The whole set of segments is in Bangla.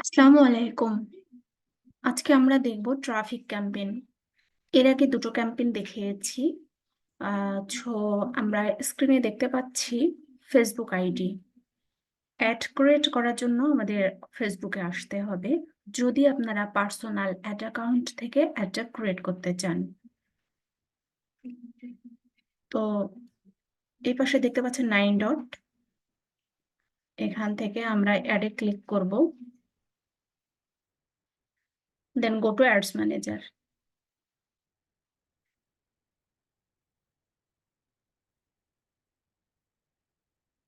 আসসালামু আলাইকুম। আজকে আমরা দেখব ট্রাফিক ক্যাম্পেইন। এর আগে দুটো ক্যাম্পেইন দেখিয়েছি। সো আমরা স্ক্রিনে দেখতে পাচ্ছি ফেসবুক আইডি। অ্যাড ক্রিয়েট করার জন্য আমাদের ফেসবুকে আসতে হবে যদি আপনারা পার্সোনাল অ্যাড অ্যাকাউন্ট থেকে অ্যাডটা ক্রিয়েট করতে চান। তো এই পাশে দেখতে পাচ্ছেন 9 ডট। এখান থেকে আমরা অ্যাডে ক্লিক করব। Then go to ads manager.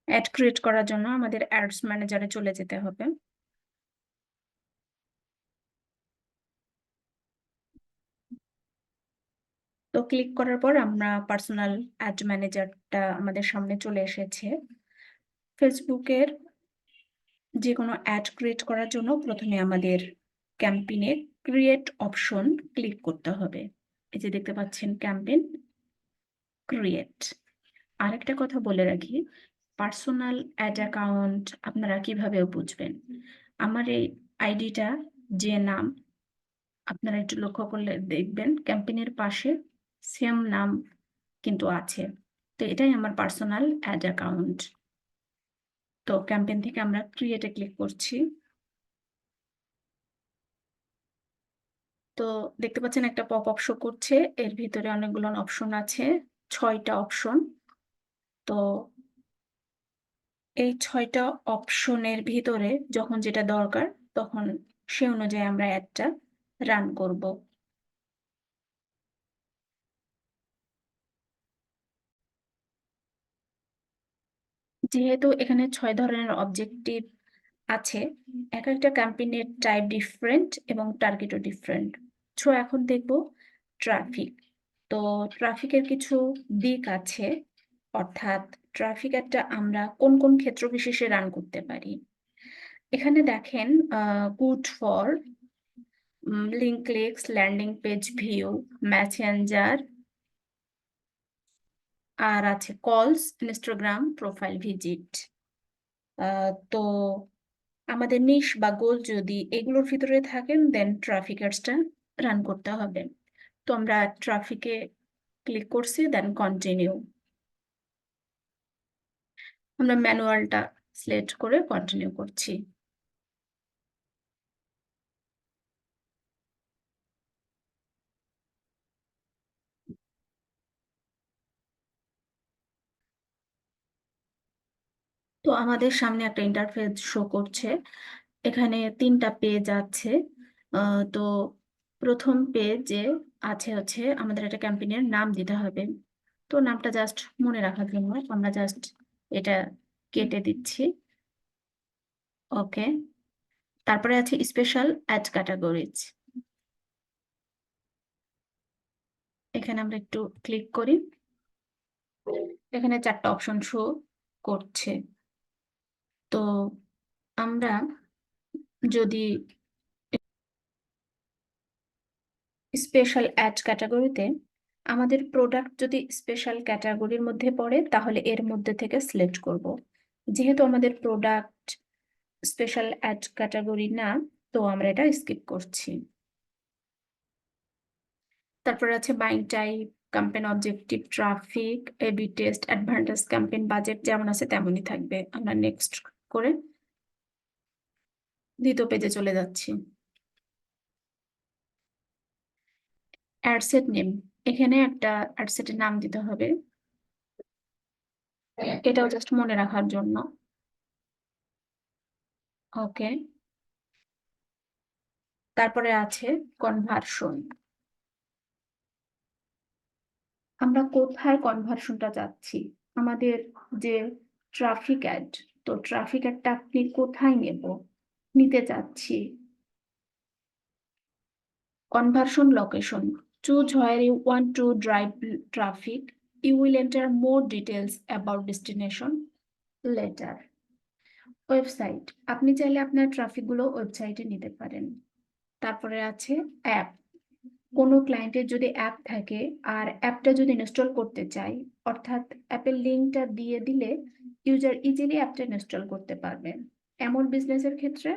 Ad create করার জন্য আমাদের অ্যাডস ম্যানেজারে চলে যেতে হবে। তো ক্লিক করার পর আমরা পার্সোনাল অ্যাড ম্যানেজারটা আমাদের সামনে চলে এসেছে। ফেসবুকের যে কোনো অ্যাড ক্রিয়েট করার জন্য প্রথমে আমাদের ক্যাম্পেইনে ক্রিয়েট অপশন ক্লিক করতে হবে। এই যে দেখতে পাচ্ছেন ক্যাম্পেইন ক্রিয়েট। আরেকটা কথা বলে রাখি, পার্সোনাল অ্যাড অ্যাকাউন্ট আপনারা কিভাবে বুঝবেন। আমার এই আইডিটা যে নাম আপনারা একটু লক্ষ্য করলে দেখবেন ক্যাম্পেইনের পাশে সেম নাম কিন্তু আছে। তো এটাই আমার পার্সোনাল অ্যাড অ্যাকাউন্ট। তো ক্যাম্পেইন থেকে আমরা ক্রিয়েটে ক্লিক করছি। তো দেখতে পাচ্ছেন একটা পপ আপ শো করছে। এর ভিতরে অনেকগুলো অপশন আছে, ৬টা অপশন। তো এই ৬টা অপশনের ভিতরে যখন যেটা দরকার তখন সে অনুযায়ী আমরা অ্যাডটা রান করব। যেহেতু এখানে ৬ ধরনের অবজেক্টিভ আছে, একটা ক্যাম্পেইনের টাইপ ডিফারেন্ট এবং টার্গেটও ডিফারেন্ট। সো এখন দেখব ট্রাফিক। তো ট্রাফিকের কিছু দিক আছে, অর্থাৎ ট্রাফিক একটা আমরা কোন কোন ক্ষেত্র বিশেষে রান করতে পারি। এখানে দেখেন good for link clicks, landing page view, messenger, আর আছে কলস, ইনস্টাগ্রাম প্রোফাইল ভিজিট। তো আমাদের নিশ বা গোল যদি এগুলোর ভিতরে থাকেন দেন ট্রাফিক অ্যাডসটা রান করতে হবে। তো আমরা ট্রাফিকে ক্লিক করছি, দেন কন্টিনিউ। আমরা ম্যানুয়ালটা সিলেক্ট করে কন্টিনিউ করছি। তো আমাদের সামনে একটা ইন্টারফেস শো করছে। এখানে 3টা পেজ আছে। তো প্রথম পেজে আছে হচ্ছে আমাদের একটা ক্যাম্পেইনের নাম দিতে হবে। তো নামটা জাস্ট মনে রাখার জন্য আমরা জাস্ট এটা কেটে দিচ্ছি। ওকে। তারপরে আছে স্পেশাল অ্যাড ক্যাটাগরিজ। এখানে আমরা একটু ক্লিক করি। এখানে 4টা অপশন শো করছে। তো আমরা যদি স্পেশাল অ্যাড ক্যাটাগরিতে আমাদের প্রোডাক্ট যদি স্পেশাল ক্যাটাগরির মধ্যে পড়ে তাহলে এর মধ্যে থেকে সিলেক্ট করব। যেহেতু আমাদের প্রোডাক্ট স্পেশাল অ্যাড ক্যাটাগরি না, তো আমরা এটা স্কিপ করছি। তারপরে আছে buying type, campaign objective, traffic, A B test, advantage, campaign budget যেমন আছে তেমনই থাকবে। আমরা নেক্সট করে দ্বিতীয় পেজে চলে যাচ্ছি। অ্যাডসেট নেম, এখানে একটা অ্যাডসেটের নাম দিতে হবে। এটাও জাস্ট মনে রাখার জন্য। ওকে। তারপরে আছে কনভার্সন। আমরা কোথায় কনভার্সনটা চাচ্ছি, আমাদের যে ট্রাফিক অ্যাড, তো ট্রাফিক অ্যাডটা আপনি কোথায় নিতে চাচ্ছি। Conversion location. Choose where you want to drive traffic. You will enter more details about destination later. Website, আপনি চাইলে আপনার ট্রাফিকগুলো ওয়েবসাইটে নিতে পারেন। তারপরে আছে অ্যাপ। কোনো ক্লায়েন্টের যদি অ্যাপ থাকে আর অ্যাপটা যদি ইনস্টল করতে চাই, অর্থাৎ অ্যাপের লিঙ্কটা দিয়ে দিলে ইউজার ইজিলি অ্যাপটা ইনস্টল করতে পারবেন। এমন বিজনেসের ক্ষেত্রে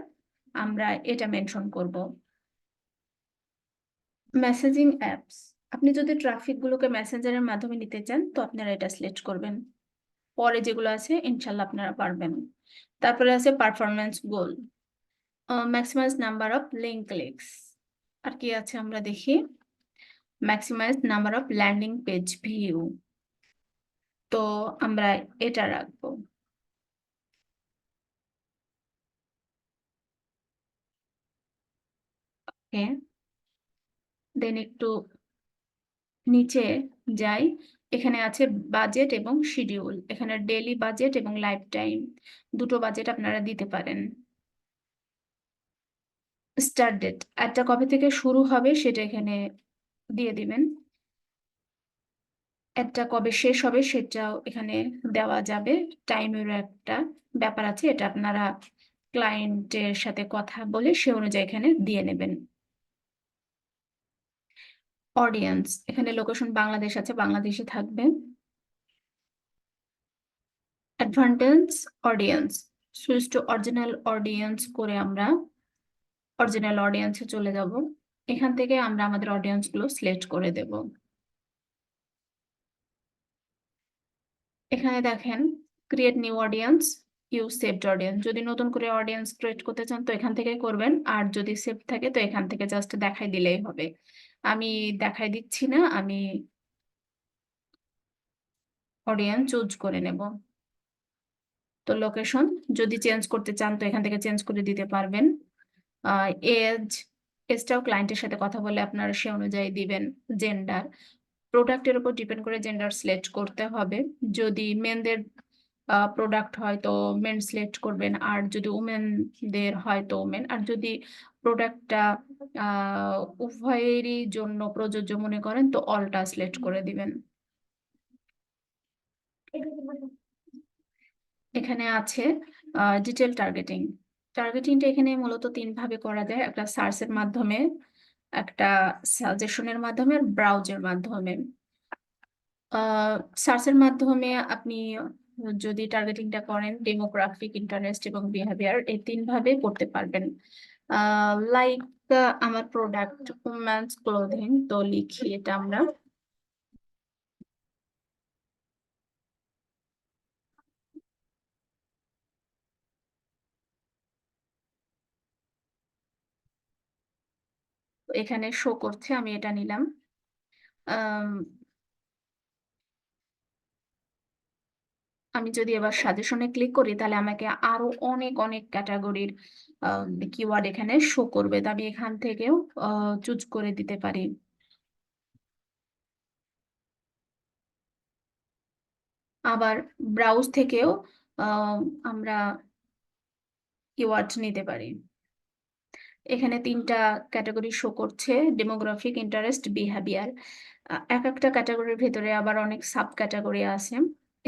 আমরা এটা মেনশন করব। মেসেজিং অ্যাপস, আপনি যদি ট্রাফিক গুলোকে মেসেঞ্জারের মাধ্যমে নিতে চান তো আপনারা এটা সিলেক্ট করবেন। পরে যেগুলো আছে ইনশাল্লাহ আপনারা পারবেন। তারপরে আছে performance goal, maximise number of link clicks. আর কি আছে আমরা দেখি, maximise number of landing page view, তো আমরা এটা রাখবো। ওকে, দেন একটু নিচে যাই, এখানে আছে বাজেট এবং শিডিউল। এখানে ডেইলি বাজেট এবং লাইফ টাইম দুটো বাজেট আপনারা দিতে পারেন। স্টার্ট ডেট, একটা কবে থেকে শুরু হবে সেটা এখানে দিয়ে দিবেন। একটা কবে শেষ হবে সেটাও এখানে দেওয়া যাবে। টাইমেরও একটা ব্যাপার আছে, এটা আপনারা ক্লায়েন্টের সাথে কথা বলে সে অনুযায়ী এখানে দিয়ে নেবেন। অডিয়েন্স, এখানে লোকেশন বাংলাদেশ আছে, বাংলাদেশে থাকবে। Advantage audience, switch to original audience করে আমরা অরিজিনাল অডিয়েন্সে চলে যাব। এখান থেকে আমরা আমাদের অডিয়েন্স গুলো সিলেক্ট করে দেব। এখানে দেখেন create new audience, use saved audience. যদি নতুন করে অডিয়েন্স ক্রিয়েট করতে চান তো এখান থেকে করবেন, আর যদি সেভ থাকে তো এখান থেকে জাস্ট দেখাই দিলেই হবে। আমি দেখাই দিচ্ছি না, আমি অডিয়েন্স চুজ করে নেব। তো লোকেশন যদি চেঞ্জ করতে চান তো এখান থেকে চেঞ্জ করে দিতে পারবেন। এজ, এজটাও ক্লায়েন্টের সাথে কথা বলে আপনারা সে অনুযায়ী দিবেন। জেন্ডার, প্রোডাক্টের উপর ডিপেন্ড করে জেন্ডার সিলেক্ট করতে হবে। যদি মেনদের প্রোডাক্ট হয় তো মেন সিলেক্ট করবেন, আর যদি উমেনদের হয় তো উমেন। আর যদি প্রোডাক্টটা উভয়েরই জন্য প্রযোজ্য মনে করেন তো অলটা সিলেক্ট করে দিবেন। এখানে আছে ডিটেল টার্গেটিং। টার্গেটিংটা এখানে মূলত 3 ভাবে করা যায়, একটা সার্চের মাধ্যমে, একটা সাজেশনের মাধ্যমে, আর ব্রাউজের মাধ্যমে। সার্চের মাধ্যমে আপনি যদি টার্গেটিংটা করেন ডেমোগ্রাফিক, ইন্টারেস্ট এবং বিহেভিয়ার, এই 3 ভাবে করতে পারবেন। লাইক আমার প্রোডাক্ট উমেন্স ক্লোথিং, তো লিখি এটা আমরা। এখানে শো করছে, আমি এটা নিলাম। আমি যদি এবার সাজেশনে ক্লিক করি তাহলে আমাকে আরো অনেক অনেক ক্যাটাগরির কিওয়ার্ড এখানে শো করবে, তো আমি এখান থেকেও চুজ করে দিতে পারি। আবার ব্রাউজ থেকেও আমরা কিওয়ার্ড নিতে পারি। এখানে 3টা ক্যাটাগরি শো করছে, ডেমোগ্রাফিক, ইন্টারেস্ট, বিহেভিয়ার। এক একটা ক্যাটাগরির ভিতরে আবার অনেক সাব ক্যাটাগরি আছে।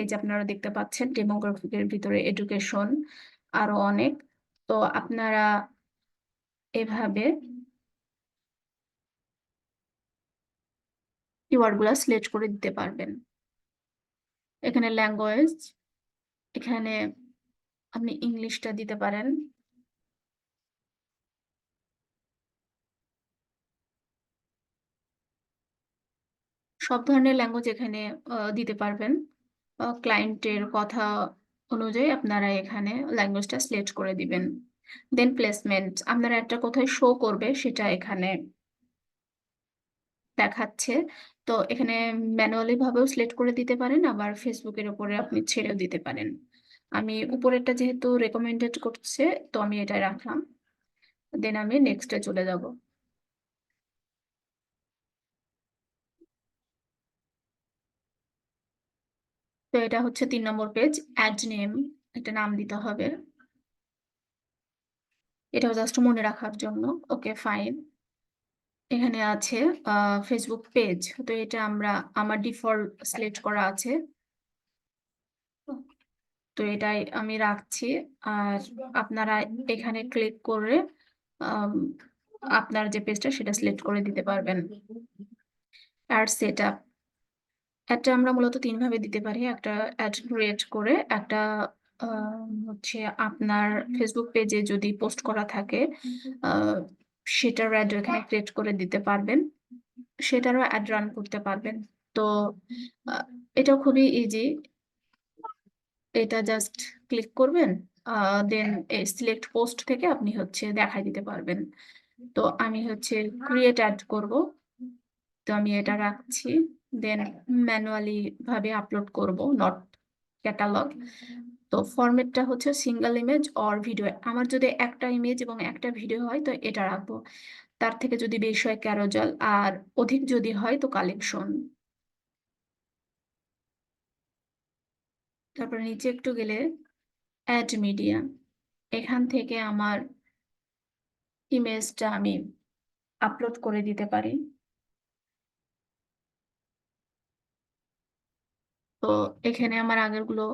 এই যে আপনারা দেখতে পাচ্ছেন ডেমোগ্রাফিকের ভিতরে এডুকেশন, আরো অনেক। তো আপনারা এভাবে কিওয়ার্ড গুলা সিলেক্ট করে দিতে পারবেন। এখানে ল্যাঙ্গুয়েজ, এখানে আপনি ইংলিশটা দিতে পারেন। সব ধরনের ল্যাঙ্গুয়েজ এখানে দিতে পারবেন। ক্লায়েন্টের কথা অনুযায়ী আপনারা এখানে ল্যাঙ্গুয়েজটা সিলেক্ট করে দিবেন। দেন প্লেসমেন্ট, আপনারা একটা কোথায় শো করবে সেটা এখানে দেখাচ্ছে। তো এখানে ম্যানুয়ালি ভাবেও সিলেক্ট করে দিতে পারেন, আবার ফেসবুকের উপরে আপনি ছেড়েও দিতে পারেন। আমি উপরেরটা যেহেতু রেকমেন্ডেড করছে তো আমি এটা রাখলাম। দেন আমি নেক্সটে চলে যাব। তো এটা হচ্ছে 3 নম্বর পেজ, অ্যাড নেম, একটা নাম দিতে হবে। এটাও জাস্ট মনে রাখার জন্য। Okay fine. এখানে আছে ফেসবুক পেজ, তো এটা আমরা আমার ডিফল্ট সিলেক্ট করা আছে, তো এটাই আমি রাখছি। আর আপনারা এখানে ক্লিক করে আম, আপনার যে পেজটা সেটা সিলেক্ট করে দিতে পারবেন। আর সেট অ্যাডটা আমরা মূলত 3 ভাবে দিতে পারি, একটা অ্যাড ক্রিয়েট করে, একটা হচ্ছে আপনার ফেসবুক পেজে যদি পোস্ট করা থাকে সেটার অ্যাড এখানে ক্রিয়েট করে দিতে পারবেন, সেটারও অ্যাড রান করতে পারবেন। তো এটাও খুবই ইজি। এটা জাস্ট ক্লিক করবেন, দেন সিলেক্ট পোস্ট থেকে আপনি হচ্ছে দেখাই দিতে পারবেন। তো আমি হচ্ছে ক্রিয়েট অ্যাড করব, তো আমি এটা রাখছি, দেন ম্যানুয়ালি ভাবে আপলোড করব, নট ক্যাটালগ। তো ফরম্যাটটা হচ্ছে সিঙ্গেল ইমেজ অর ভিডিও। আমার যদি একটা ইমেজ এবং একটা ভিডিও হয় তো এটা রাখবো, তার থেকে যদি বেশি হয় ক্যারোজাল, আর অধিক যদি হয় তো কালেকশন। তারপর নিচে একটু গেলে অ্যাড মিডিয়া, এখান থেকে আমার ইমেজটা আমি আপলোড করে দিতে পারি। তো এখানে আমার আগেরগুলো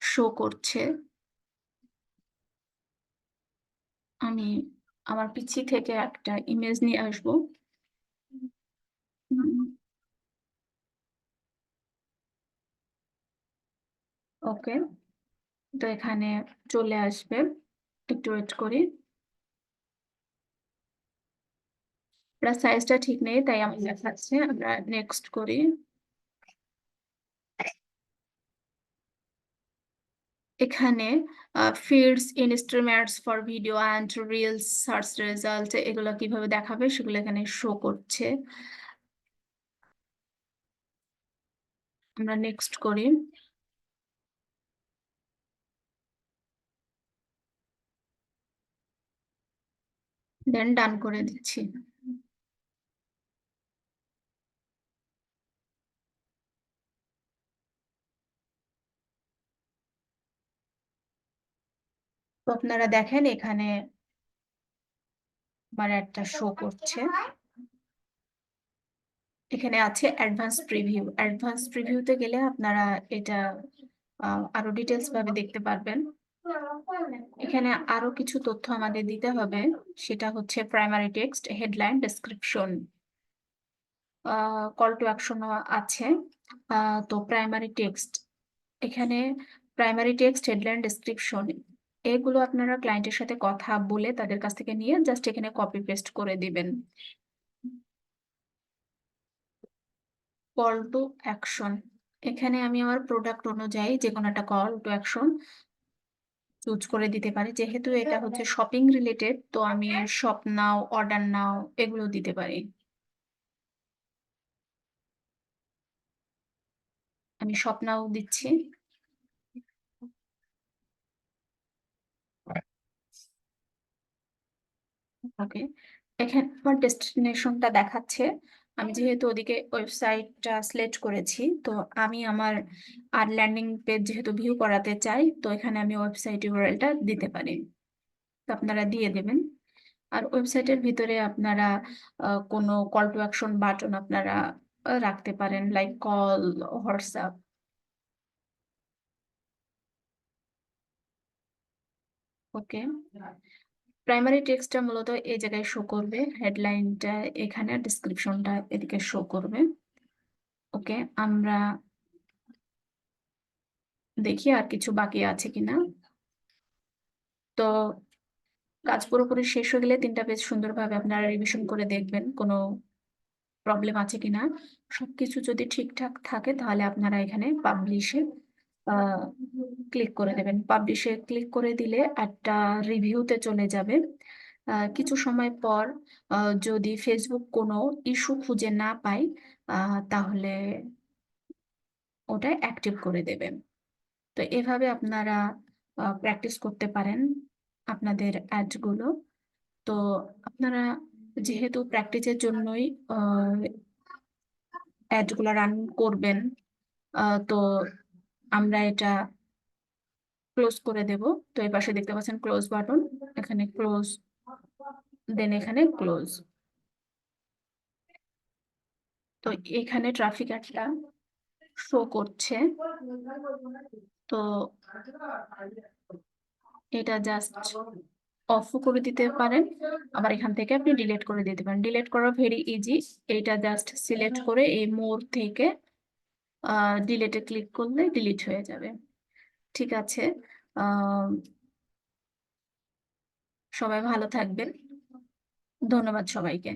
শো করছে। আমি আমার পিছি থেকে একটা ইমেজ নিয়ে আসবো। ওকে, তো এখানে চলে আসবে, একটু ওয়েট করি। সাইজটা ঠিক নেই তাই আমি দেখাচ্ছি, আমরা নেক্সট করি। এখানে fields, instruments for video and reels, search result, এগুলো কিভাবে দেখাবে সেগুলো এখানে শো করছে। আমরা নেক্সট করি, দেন ডান করে দিচ্ছি। তো আপনারা দেখেন এখানে আমার একটা শো করছে। এখানে আছে অ্যাডভান্স প্রিভিউ। অ্যাডভান্স প্রিভিউতে গেলে আপনারা এটা আরো ডিটেলস ভাবে দেখতে পারবেন। এখানে আরো কিছু তথ্য আমাদের দিতে হবে, সেটা হচ্ছে primary text, headline, description, call to action আছে। তো প্রাইমারি টেক্সট, এখানে প্রাইমারি টেক্সট, হেডলাইন, ডেসক্রিপশন, এগুলো আপনারা ক্লায়েন্টের সাথে কথা বলে তাদের কাছ থেকে নিয়ে জাস্ট এখানে কপি পেস্ট করে দিবেন। কল টু অ্যাকশন, এখানে আমি আমার প্রোডাক্ট অনুযায়ী যে কোনো একটা কল টু অ্যাকশন চুজ করে দিতে পারি। যেহেতু এটা হচ্ছে শপিং রিলেটেড, তো আমি শপ নাও, অর্ডার নাও এগুলো দিতে পারি। আমি শপ নাও দিচ্ছি। ওকে, এখানে আমার ডেস্টিনেশনটা দেখাচ্ছে। আমি যেহেতু ওদিকে ওয়েবসাইটটা সিলেক্ট করেছি, তো আমি আমার আর ল্যান্ডিং পেজ যেহেতু ভিউ করাতে চাই, তো এখানে আমি ওয়েবসাইট ইউআরএলটা দিতে পারি। তো আপনারা দিয়ে দেবেন। আর ওয়েবসাইটের ভিতরে আপনারা কোনো কল টু অ্যাকশন বাটন আপনারা রাখতে পারেন, লাইক কল, হোয়াটসঅ্যাপ। ওকে, প্রাইমারি টেক্সটটা মূলত এই জায়গায় শো করবে, হেডলাইনটা এখানে, ডিসক্রিপশনটা এদিকে শো করবে। ওকে, আমরা দেখি আর কিছু বাকি আছে কিনা। তো কাজ পুরোপুরি শেষ হয়ে গেলে 3টা পেজ সুন্দরভাবে আপনারা রিভিশন করে দেখবেন কোনো প্রবলেম আছে কিনা। সবকিছু যদি ঠিকঠাক থাকে তাহলে আপনারা এখানে পাবলিশে ক্লিক করে দেবেন। পাবলিশে ক্লিক করে দিলে একটা রিভিউতে চলে যাবে। কিছু সময় পর যদি ফেসবুক কোনো ইস্যু খুঁজে না পায় তাহলে ওটা অ্যাক্টিভ করে দেবেন। তো এভাবে আপনারা প্র্যাকটিস করতে পারেন আপনাদের অ্যাডগুলো। তো আপনারা যেহেতু প্র্যাকটিসের জন্যই অ্যাডগুলো রান করবেন, তো আমরা এটা ক্লোজ করে দেব। তো এই পাশে দেখতে পাচ্ছেন ক্লোজ বাটন, এখানে ক্লোজ, দেন এখানে ক্লোজ। তো এখানে ট্রাফিক একটা শো করছে, তো এটা জাস্ট অফ করে দিতে পারেন, আবার এখান থেকে আপনি ডিলিট করে দিতে পারেন। ডিলিট করা ভেরি ইজি, এটা জাস্ট সিলেক্ট করে এই মোর থেকে ডিলিটে ক্লিক করলে ডিলিট হয়ে যাবে। ঠিক আছে। আম সবাই ভালো থাকবেন। ধন্যবাদ সবাইকে।